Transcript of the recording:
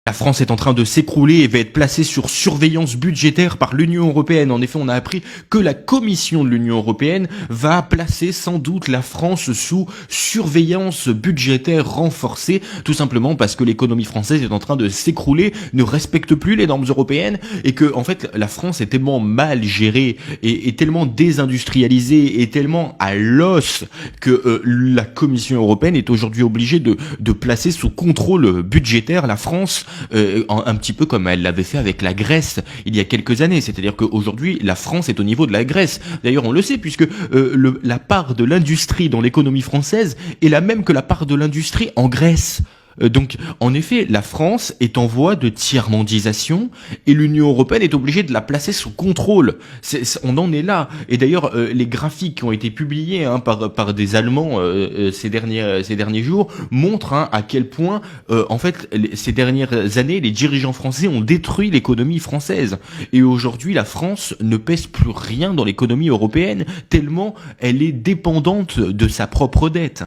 La France est en train de s'écrouler et va être placée sur surveillance budgétaire par l'Union européenne. En effet, on a appris que la Commission de l'Union européenne va placer sans doute la France sous surveillance budgétaire renforcée, tout simplement parce que l'économie française est en train de s'écrouler, ne respecte plus les normes européennes et que, en fait, la France est tellement mal gérée et tellement désindustrialisée et tellement à l'os que la Commission européenne est aujourd'hui obligée de placer sous contrôle budgétaire la France. Un petit peu comme elle l'avait fait avec la Grèce il y a quelques années. C'est-à-dire qu'aujourd'hui, la France est au niveau de la Grèce. D'ailleurs, on le sait, puisque la part de l'industrie dans l'économie française est la même que la part de l'industrie en Grèce. Donc, en effet, la France est en voie de tiers-mondisation et l'Union européenne est obligée de la placer sous contrôle. On en est là. Et d'ailleurs, les graphiques qui ont été publiés par des Allemands ces derniers jours montrent à quel point, en fait, ces dernières années, les dirigeants français ont détruit l'économie française. Et aujourd'hui, la France ne pèse plus rien dans l'économie européenne, tellement elle est dépendante de sa propre dette.